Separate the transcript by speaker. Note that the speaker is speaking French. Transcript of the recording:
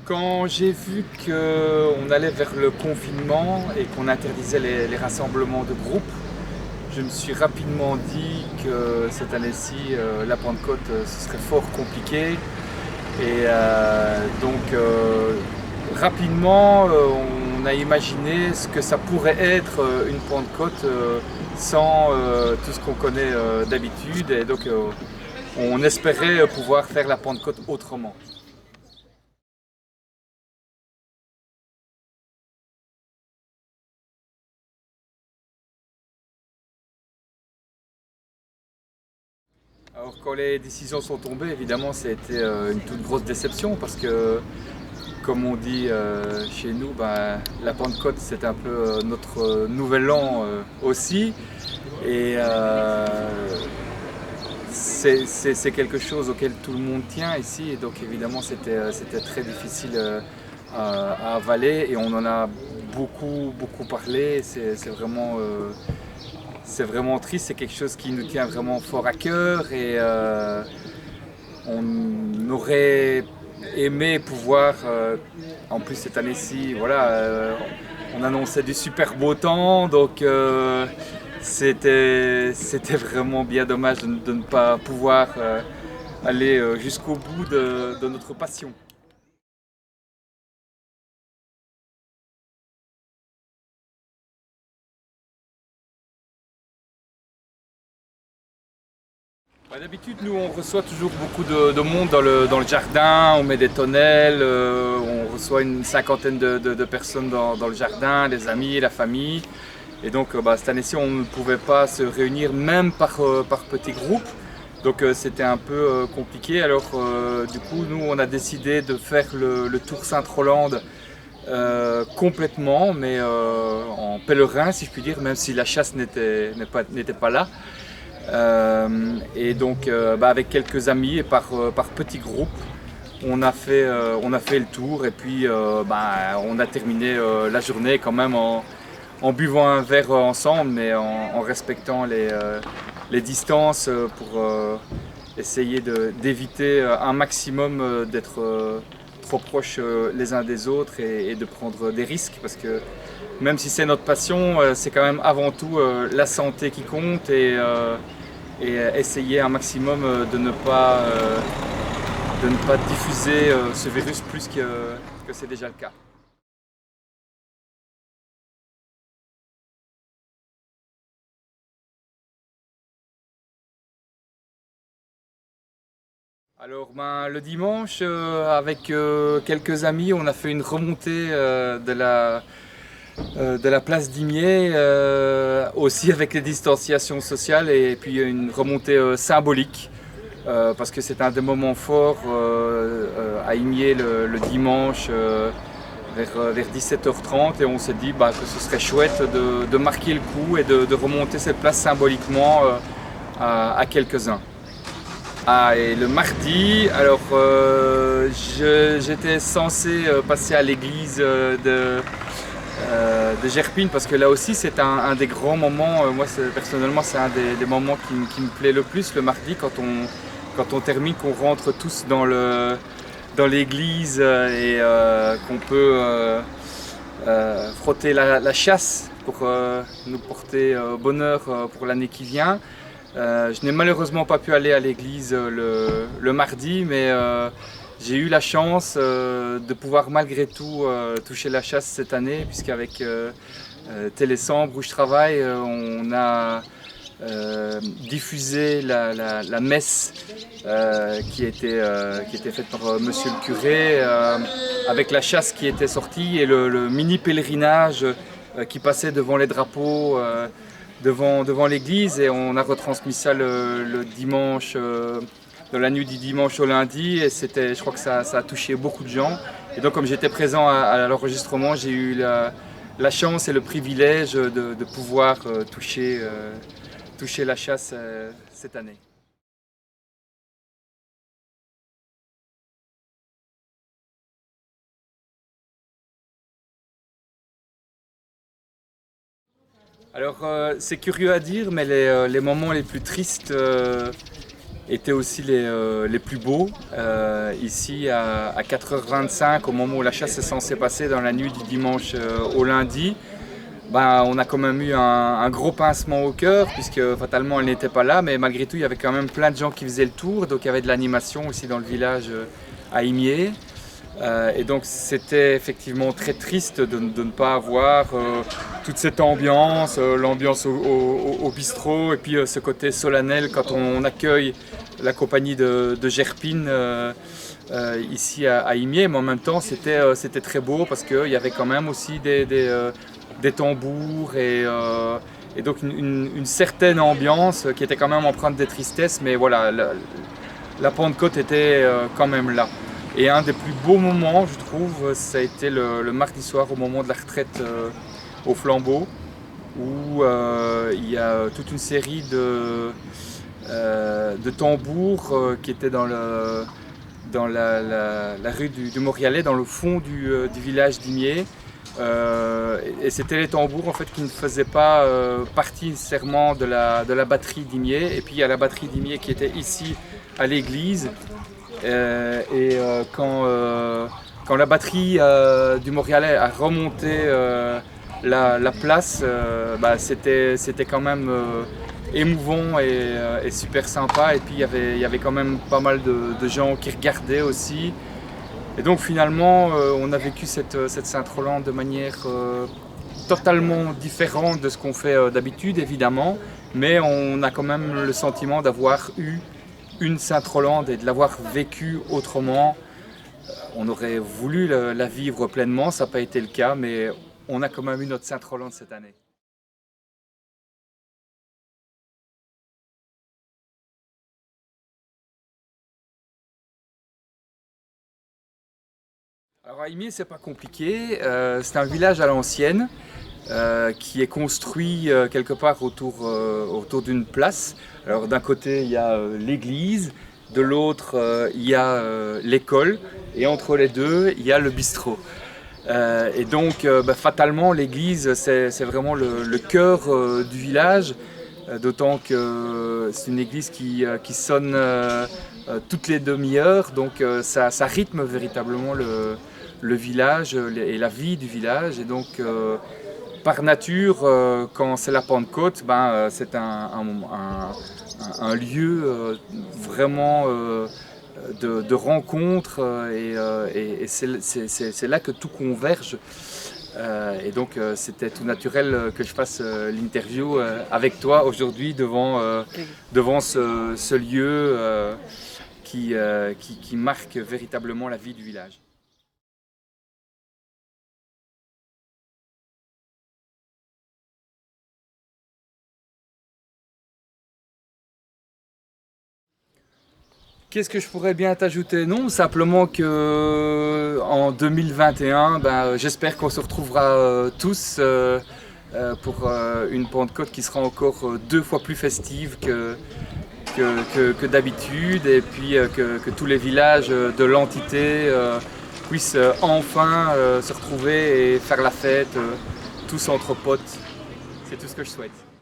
Speaker 1: Quand j'ai vu qu'on allait vers le confinement et qu'on interdisait les rassemblements de groupe, je me suis rapidement dit que cette année-ci, la Pentecôte, ce serait fort compliqué. Et rapidement, on a imaginé ce que ça pourrait être une Pentecôte sans tout ce qu'on connaît d'habitude. Et donc, on espérait pouvoir faire la Pentecôte autrement. Alors quand les décisions sont tombées, évidemment, ça a été une toute grosse déception parce que, comme on dit chez nous, la Pentecôte c'est un peu notre nouvel an aussi. Et c'est quelque chose auquel tout le monde tient ici. Et donc évidemment c'était très difficile à avaler et on en a beaucoup parlé. C'est vraiment triste, c'est quelque chose qui nous tient vraiment fort à cœur et on aurait aimé pouvoir, en plus cette année-ci, voilà, on annonçait du super beau temps, donc c'était vraiment bien dommage de ne pas pouvoir aller jusqu'au bout de notre passion. D'habitude, nous, on reçoit toujours beaucoup de monde dans le jardin, on met des tonnelles, on reçoit une cinquantaine de personnes dans le jardin, les amis, la famille. Et donc, cette année-ci, on ne pouvait pas se réunir même par petits groupes. Donc, c'était un peu compliqué. Alors, du coup, nous, on a décidé de faire le Tour Sainte-Rolande complètement, mais en pèlerin, si je puis dire, même si la chasse n'était pas là. Et donc avec quelques amis et par petits groupes, on a fait le tour et puis on a terminé la journée quand même en buvant un verre ensemble, mais en respectant les distances pour essayer d'éviter un maximum d'être trop proches les uns des autres et de prendre des risques parce que même si c'est notre passion, c'est quand même avant tout la santé qui compte et essayer un maximum de ne pas diffuser ce virus plus que c'est déjà le cas. Alors le dimanche, avec quelques amis, on a fait une remontée de la place d'Imier, aussi avec les distanciations sociales et puis une remontée symbolique. Parce que c'est un des moments forts à Imier le dimanche vers 17h30 et on s'est dit que ce serait chouette de marquer le coup et de remonter cette place symboliquement à quelques-uns. Ah, et le mardi, alors j'étais censé passer à l'église de Gerpine parce que là aussi c'est un des grands moments, moi personnellement c'est un des moments qui me plaît le plus le mardi quand on termine, qu'on rentre tous dans l'église et qu'on peut frotter la chasse pour nous porter bonheur pour l'année qui vient. Je n'ai malheureusement pas pu aller à l'église le mardi, mais j'ai eu la chance de pouvoir malgré tout toucher la chasse cette année, puisqu'avec Télésambre où je travaille, on a diffusé la messe qui était faite par monsieur le curé, avec la chasse qui était sortie et le mini pèlerinage qui passait devant les drapeaux. Devant l'église et on a retransmis ça le dimanche, dans la nuit du dimanche au lundi et je crois que ça a touché beaucoup de gens. Et donc comme j'étais présent à l'enregistrement, j'ai eu la chance et le privilège de pouvoir toucher la chasse cette année. Alors c'est curieux à dire, mais les moments les plus tristes étaient aussi les plus beaux. Ici à 4h25, au moment où la chasse est censée passer dans la nuit du dimanche au lundi, ben, on a quand même eu un gros pincement au cœur puisque fatalement elle n'était pas là, mais malgré tout il y avait quand même plein de gens qui faisaient le tour, donc il y avait de l'animation aussi dans le village à Imier. Et donc c'était effectivement très triste de ne pas avoir toute cette ambiance, l'ambiance au bistrot et puis ce côté solennel quand on accueille la compagnie de Gerpine ici à Imier, mais en même temps c'était très beau parce qu'il y avait quand même aussi des tambours et donc une certaine ambiance qui était quand même empreinte de tristesse, mais voilà, la Pentecôte était quand même là. Et un des plus beaux moments, je trouve, ça a été le mardi soir au moment de la retraite au flambeau, où il y a toute une série de tambours qui étaient dans la rue du Morialet, dans le fond du village d'Imier. Et c'était les tambours en fait, qui ne faisaient pas partie nécessairement de la batterie d'Imier. Et puis il y a la batterie d'Imier qui était ici à l'église. Quand la batterie du Morialet a remonté la place, c'était quand même émouvant et super sympa. Et puis il y avait quand même pas mal de gens qui regardaient aussi. Et donc finalement, on a vécu cette Sainte-Rolande de manière totalement différente de ce qu'on fait d'habitude, évidemment. Mais on a quand même le sentiment d'avoir eu une Sainte-Rolande et de l'avoir vécue autrement. On aurait voulu la vivre pleinement, ça n'a pas été le cas, mais on a quand même eu notre Sainte-Rolande cette année. Alors à Imier, c'est pas compliqué, c'est un village à l'ancienne qui est construit quelque part autour d'une place. Alors d'un côté il y a l'église, de l'autre il y a l'école et entre les deux il y a le bistrot. Et donc fatalement l'église c'est vraiment le cœur du village, d'autant que c'est une église qui sonne toutes les demi-heures, donc ça rythme véritablement le village et la vie du village. Et donc par nature, quand c'est la Pentecôte, c'est un lieu vraiment de rencontre et c'est là que tout converge. Et donc c'était tout naturel que je fasse l'interview avec toi aujourd'hui devant ce lieu qui marque véritablement la vie du village. Qu'est-ce que je pourrais bien t'ajouter? Non, simplement que en 2021, j'espère qu'on se retrouvera tous pour une Pentecôte qui sera encore 2 fois plus festive que d'habitude, et puis que tous les villages de l'entité puissent enfin se retrouver et faire la fête tous entre potes. C'est tout ce que je souhaite.